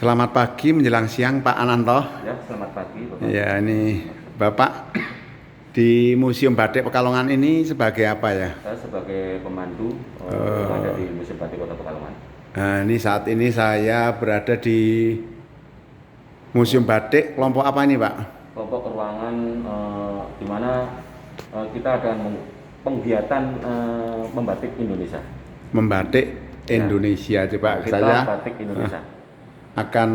Selamat pagi menjelang siang Pak Ananto. Ya, selamat pagi Bapak. Ya, ini Bapak di Museum Batik Pekalongan ini sebagai apa ya? Saya sebagai pemandu yang ada di Museum Batik Kota Pekalongan. Nah, ini saat ini saya berada di Museum Batik kelompok apa ini Pak? Kelompok ruangan di mana kita ada penggiatan membatik Indonesia. Membatik Ya. Indonesia, coba Kita saya batik Indonesia. akan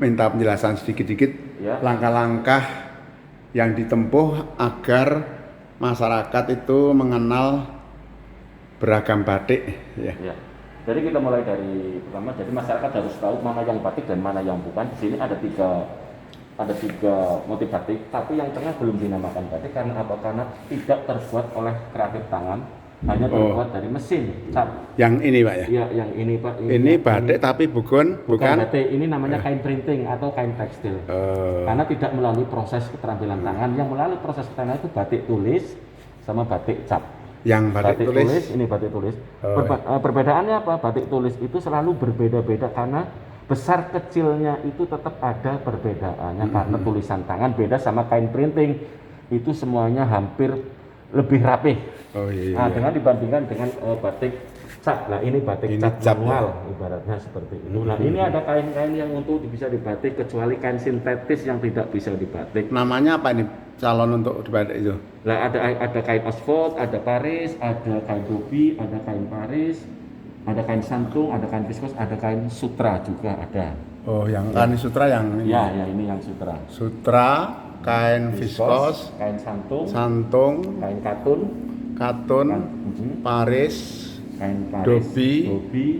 minta penjelasan sedikit-sedikit Ya. langkah-langkah yang ditempuh agar masyarakat itu mengenal beragam batik ya. Ya. Jadi kita mulai dari pertama, jadi masyarakat harus tahu mana yang batik dan mana yang bukan. Di sini ada tiga motif batik, tapi yang tengah belum dinamakan batik karena apa? Karena tidak terbuat oleh kreatif tangan, hanya terbuat dari mesin cap. Yang ini Pak ya? Iya, yang ini Pak. Ini batik tapi bukan batik, ini namanya kain printing atau kain tekstil. Karena tidak melalui proses keterampilan tangan, yang melalui proses keterampilan itu batik tulis sama batik cap. Yang batik tulis ini batik tulis. Perbedaannya apa? Batik tulis itu selalu berbeda-beda karena besar kecilnya itu tetap ada perbedaannya karena tulisan tangan beda sama kain printing. Itu semuanya hampir lebih rapih. Nah, dengan dibandingkan dengan batik cap. Nah, ini batik ini cap cap manual ibaratnya seperti itu. Nah, ini ada kain-kain yang untuk bisa dibatik kecuali kain sintetis yang tidak bisa dibatik. Namanya apa ini calon untuk dibatik itu? Nah, ada kain Oxford, ada Paris, ada kain Ruby, ada kain Paris, ada kain santung, ada kain viskos, ada kain sutra juga ada. Oh, yang kain sutra yang ini. Ya, ini yang sutra. Sutra, kain viskos, kain santung, kain katun, Paris, Dobi,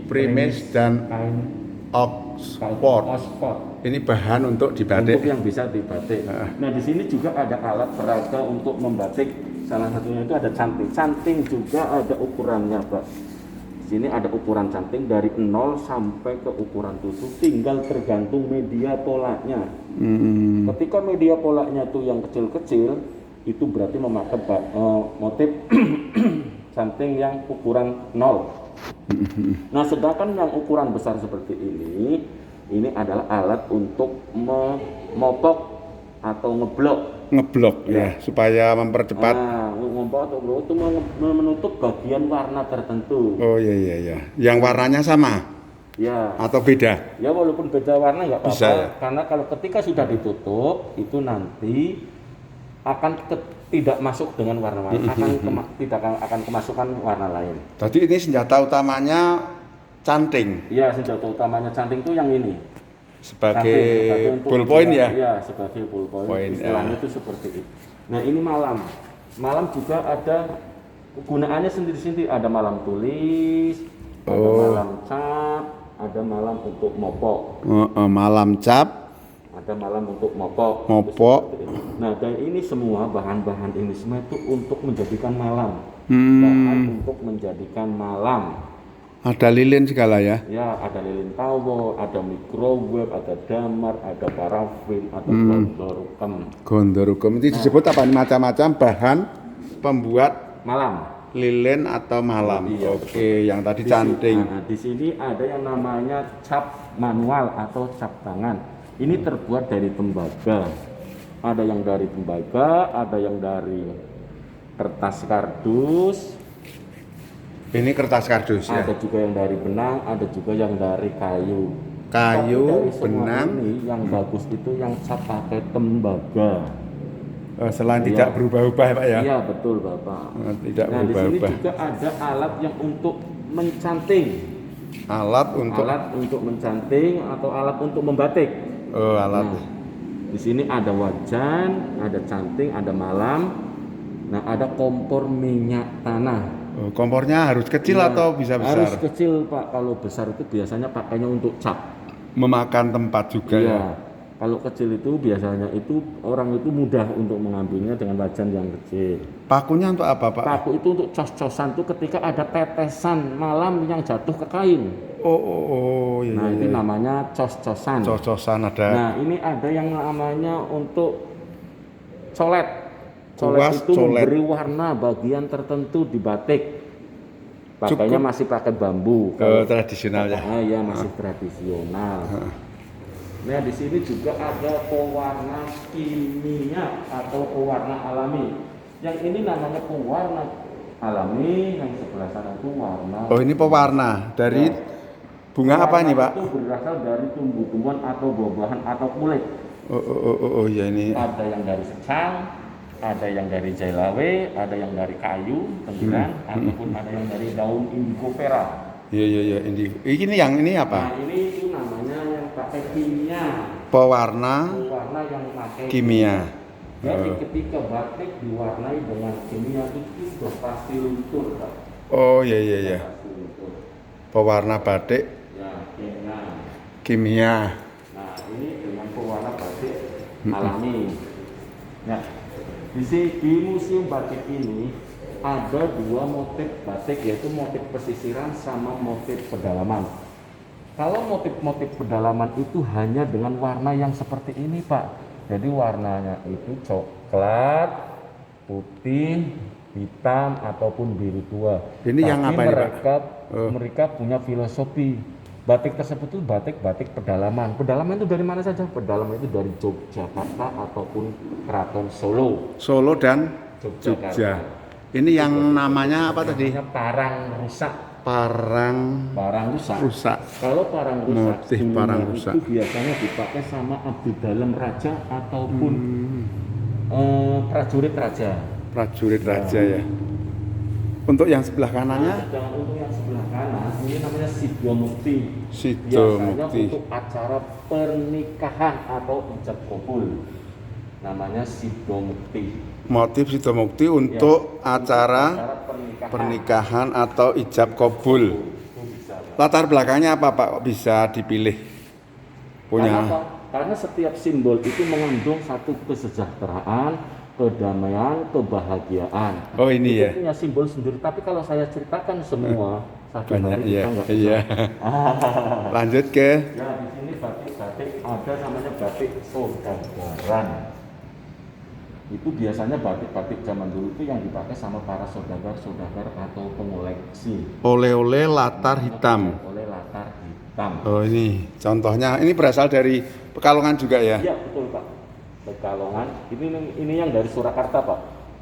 Primis dan kain Oxford. Ini bahan untuk dibatik. Untuk yang bisa dibatik. Nah, di sini juga ada alat peraga untuk membatik. Salah satunya itu ada canting. Canting juga ada ukurannya, Pak. Di sini ada ukuran canting dari 0 sampai ke ukuran tutup, tinggal tergantung media polanya. Ketika media polanya itu yang kecil-kecil, itu berarti memakai motif canting yang ukuran 0. Nah, sedangkan yang ukuran besar seperti ini adalah alat untuk memopok atau ngeblok ya, supaya mempercepat. Memopok atau ngeblok itu menutup bagian warna tertentu. Oh iya. Yang warnanya sama? Ya. Atau beda? Ya, walaupun beda warna nggak apa-apa. Ya? Karena kalau ketika sudah ditutup, itu nanti akan tidak masuk dengan warna lain, tidak akan kemasukan warna lain. Jadi ini senjata utamanya canting. Iya, senjata utamanya canting itu yang ini. Sebagai ballpoint ya? Iya, sebagai ballpoint. Istilahnya itu seperti itu. Nah, ini malam. Malam juga ada kegunaannya sendiri-sendiri. Ada malam tulis, ada malam cap, ada malam untuk mopok. Malam cap, ada malam untuk mopok. Nah, dan ini semua bahan-bahan ini semua itu untuk menjadikan malam. Bahan untuk menjadikan malam. Ada lilin segala ya? Ya, ada lilin tawo, ada microwave, ada damar, ada parafin, ada gondorukem. Itu disebut apa? Macam-macam bahan pembuat malam. Lilin atau malam. Iya, Oke, yang tadi canting. Di sini ada yang namanya cap manual atau cap tangan. Ini terbuat dari tembaga. Ada yang dari tembaga, ada yang dari kertas kardus. Ini kertas kardus ya. Ada juga yang dari benang, ada juga yang dari kayu. Benang. Ini yang bagus itu yang cap pakai tembaga. Selain tidak berubah-ubah ya Pak ya? Iya, betul Bapak. Tidak berubah-ubah. Di sini juga ada alat yang untuk mencanting. Alat untuk mencanting atau alat untuk membatik. Alat. Nah, di sini ada wajan, ada canting, ada malam. Nah, ada kompor minyak tanah. Kompornya harus kecil atau bisa besar? Harus kecil Pak. Kalau besar itu biasanya pakainya untuk cap. Memakan tempat juga ya. Kalau kecil itu biasanya itu orang itu mudah untuk mengambilnya dengan wajan yang kecil. Pakunya untuk apa Pak? Paku itu untuk cos-cosan itu ketika ada tetesan malam yang jatuh ke kain. Iya. Nah, itu namanya cos-cosan. Cos-cosan ada. Nah, ini ada yang namanya untuk colet. Colet itu memberi warna bagian tertentu di batik. Pakainya masih pakai bambu. Tradisional ya? Iya, masih tradisional. Nah, di sini juga ada pewarna kimia atau pewarna alami. Yang ini namanya pewarna alami, yang sebelah sana itu warna. Oh, ini pewarna dari Ya. bunga apa ini, Pak? Itu berasal dari tumbuh-tumbuhan atau buah-buahan atau kulit. Oh, ya ini. Ada yang dari secang, ada yang dari jailawe, ada yang dari kayu, tenggiran, ataupun ada yang dari daun indigo vera. Iya, ini yang ini apa? Nah, ini itu namanya yang pakai kimia. Pewarna Pewarna yang pakai kimia. Jadi ketika batik diwarnai dengan kimia itu sudah pasti luntur, Pak. Oh, iya. Pasti luntur. Pewarna batik Ya, kimia. kimia. Nah, ini dengan pewarna batik alami. Nah, di museum batik ini ada dua motif batik, yaitu motif pesisiran sama motif pedalaman. Kalau motif-motif pedalaman itu hanya dengan warna yang seperti ini, Pak. Jadi warnanya itu coklat, putih, hitam ataupun biru tua. Ini yang apa ini, Pak? Mereka punya filosofi. Batik tersebut itu batik pedalaman. Pedalaman itu dari mana saja? Pedalaman itu dari Yogyakarta ataupun Keraton Solo. Solo dan Yogyakarta. Jogja. Ini yang namanya apa tadi? Namanya parang rusak. Parang rusak. Kalau parang rusak, Motif parang rusak. itu biasanya dipakai sama abdi dalam raja ataupun prajurit raja. Prajurit raja ya. Untuk yang sebelah kanannya? Sedangkan untuk yang sebelah kanan ini namanya Sidomukti. Sidomukti. Biasanya untuk acara pernikahan atau ijab kabul. Namanya Sidomukti. Motif Sidomukti untuk acara pernikahan atau ijab kabul. Latar belakangnya apa, Pak? Bisa dipilih punya. Karena setiap simbol itu mengandung satu kesejahteraan, kedamaian, kebahagiaan. Oh, ini itu ya. Punya simbol sendiri. Tapi kalau saya ceritakan semua satu Banyak, hari kita nggak bisa. iya. Lanjut ke. Ya, di sini batik ada namanya batik saudagaran. Itu biasanya batik-batik zaman dulu itu yang dipakai sama para saudagar atau pengoleksi. Oleh-oleh latar hitam. Oleh latar hitam. Oh, ini contohnya. Ini berasal dari Pekalongan juga ya? Iya, betul, Pak. Pekalongan. Ini yang dari Surakarta, Pak.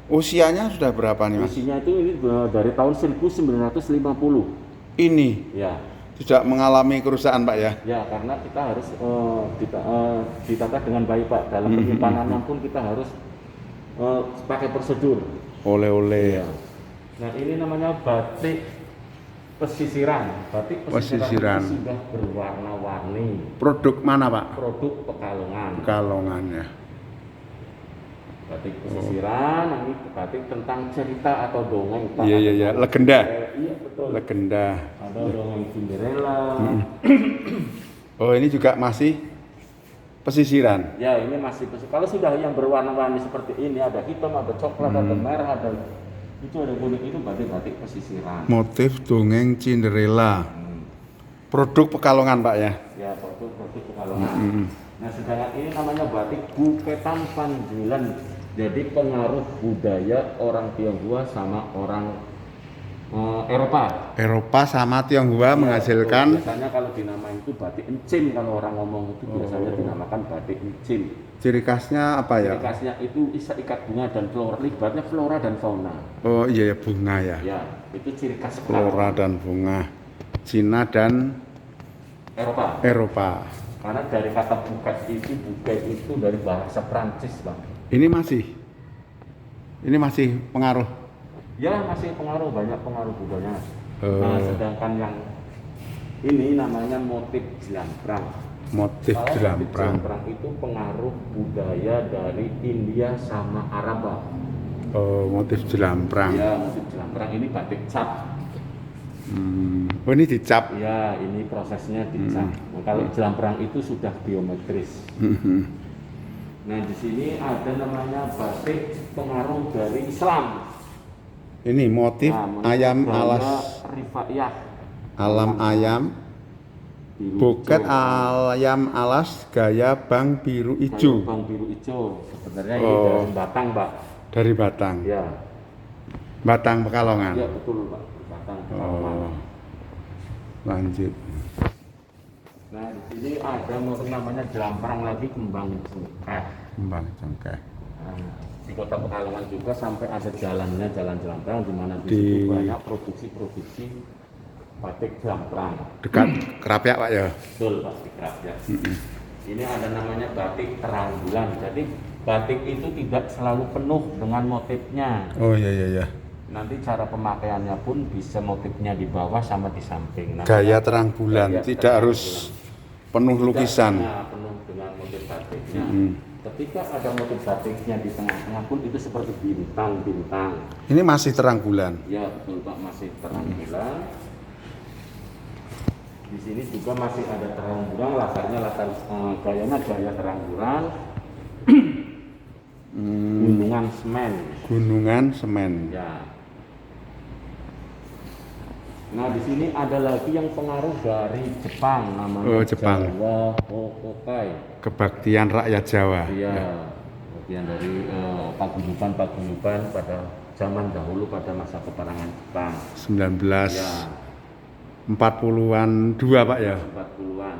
Usianya sudah berapa nih, Mas? Usianya itu ini dari tahun 1950. Ini Ya. tidak mengalami kerusakan, Pak ya? Ya, karena kita harus ditata dengan baik, Pak. Dalam penyimpanannya pun kita harus pakai prosedur. Oleh-oleh. Ya. Nah, ini namanya batik pesisiran. Batik Pesisiran. itu sudah berwarna-warni. Produk mana, Pak? Produk Pekalongan. Pekalongan ya. Batik pesisiran, ini batik tentang cerita atau dongeng. Iya. Legenda. Iya, betul. Legenda. Ada dongeng Cinderella. Oh, ini juga masih pesisiran. Ya, ini masih kalau sudah yang berwarna-warni seperti ini, ada hitam, ada coklat, ada merah, ada itu ada kuning, itu batik-batik pesisiran. Motif dongeng Cinderella. Produk Pekalongan, Pak ya. Ya, produk Pekalongan. Nah, sedangkan ini namanya batik Buketan Panjulan. Jadi pengaruh budaya orang Tionghoa sama orang Eropa sama Tionghoa menghasilkan. Biasanya kalau dinamain itu batik encim, kalau orang ngomong itu biasanya dinamakan batik encim. Ciri khasnya apa ya? Ciri khasnya itu ikat bunga dan flora, libatnya flora dan fauna. Oh iya, bunga ya. Ya, itu ciri khas Flora dan bunga. Cina dan Eropa. Karena dari kata buket itu dari bahasa Prancis, Bang. Ini masih pengaruh. Ya, masih banyak pengaruh budaya. Nah, sedangkan yang ini namanya motif jelamprang. Motif jelamprang. Jelamprang itu pengaruh budaya dari India sama Arab. Oh, motif jelamprang. Ya, motif jelamprang ini batik cap. Oh, ini dicap. Ya, ini prosesnya dicap. Nah, kalau jelamprang itu sudah geometris. Nah, di sini ada namanya batik pengaruh dari Islam. Ini motif ayam alas. Rifaiyah. Alam ayam. Buket ayam alas gaya bang biru ijo. Bang biru ijo. Sebenarnya ini dari Batang, Pak. Dari Batang. Ya. Batang Pekalongan. Ya, betul, Pak. Batang Pekalongan. Lanjut. Nah, di sini ada motif namanya jelamprang lagi, kembang cengkeh. Kembang cengkeh. Nah, di Kota Pekalongan juga sampai ada jalannya, jalan jelamprang, di mana di Di- situ banyak produksi batik jelamprang. Dekat Kerapia Pak ya. Betul, batik rakyat. Ini ada namanya batik terang bulan. Jadi batik itu tidak selalu penuh dengan motifnya. Oh iya iya iya. Nanti cara pemakaiannya pun bisa motifnya di bawah sama di samping. Namanya Gaya terang bulan, gaya tidak terang harus penuh bulan. lukisan. Tidak hanya penuh dengan motif batiknya. Mm. Ketika ada motif batiknya di tengah-tengah pun itu seperti bintang-bintang. Ini masih terang bulan. Ya betul Pak, masih terang bulan. Di sini juga masih ada terang bulan, gayanya gaya terang bulan. Gunungan semen. Gunungan semen. Ya. Nah di sini ada lagi yang pengaruh dari Jepang, namanya Oh, Jepang. Jawa Hokokai. Kebaktian rakyat Jawa. Iya, bagian dari paguyuban pada zaman dahulu pada masa peperangan Jepang. 1940-an Ya, dua Pak ya. 40-an.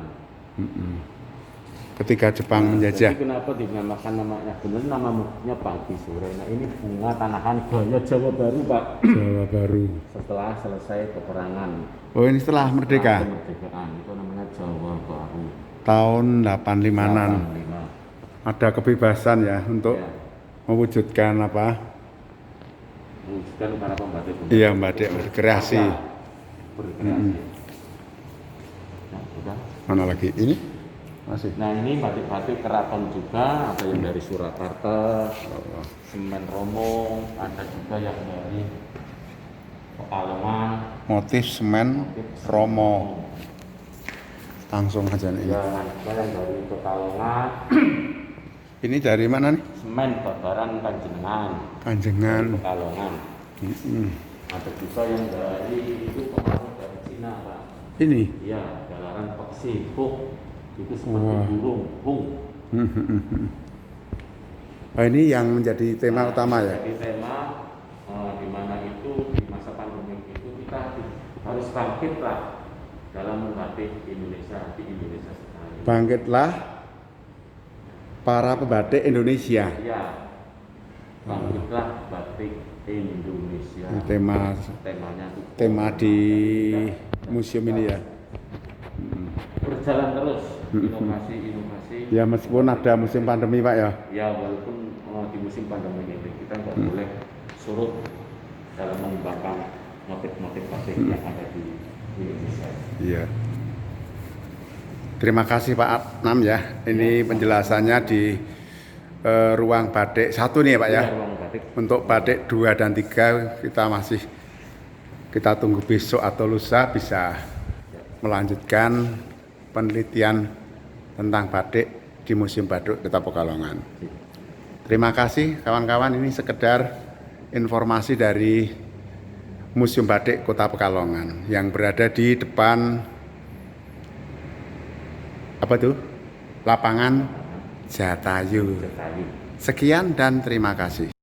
Ketika Jepang menjajah. Jadi kenapa dinamakan namanya? Benar namanya Pagi Sore. Nah ini bunga tanahan gaya Jawa Baru Pak. Jawa Baru. Setelah selesai peperangan. Oh ini setelah merdeka. Kemerdekaan itu namanya Jawa Baru. Tahun 85-an. 85. Ada kebebasan ya untuk Ya, mewujudkan apa? mewujudkan para pembatik. Iya batik berkreasi. Berkreasi. Nah, sudah. Mana lagi? Ini masih. Nah ini batik-batik keraton juga, ada yang dari Surakarta, Semen Romo, ada juga yang dari Pekalongan. Motif semen Romo. Langsung aja nih. Ya, ada yang dari Pekalongan, Ini dari mana nih? Semen Babaran Panjenengan, Panjengan. Pekalongan. Ada juga yang dari itu pengaruh dari Cina Pak. Ini. Ya, Jalaran Peksi, Huk, itu seperti Wah. burung, Hung. Oh, ini yang menjadi tema utama ya. Jadi tema di mana itu di masa pandemi itu kita harus bangkit lah dalam membatik Indonesia di Indonesia sekarang. Bangkitlah para pembatik Indonesia. Ya, bangkitlah batik Indonesia. Ini tema Temanya itu di museum ini ya. berjalan terus inovasi. Ya meskipun ada musim pandemi Pak ya. Ya walaupun di musim pandemi ini kita nggak boleh surut dalam mengembangkan motif-motif batik yang ada di Indonesia. Iya. Terima kasih Pak Adnam ya. Ini penjelasannya di ruang batik 1 nih ya Pak ya. Ruang batik. Untuk batik 2 dan 3 kita tunggu besok atau lusa bisa melanjutkan penelitian tentang batik di Museum Batik Kota Pekalongan. Terima kasih kawan-kawan, ini sekedar informasi dari Museum Batik Kota Pekalongan yang berada di depan apa tuh? Lapangan Jatayu. Sekali. Sekian dan terima kasih.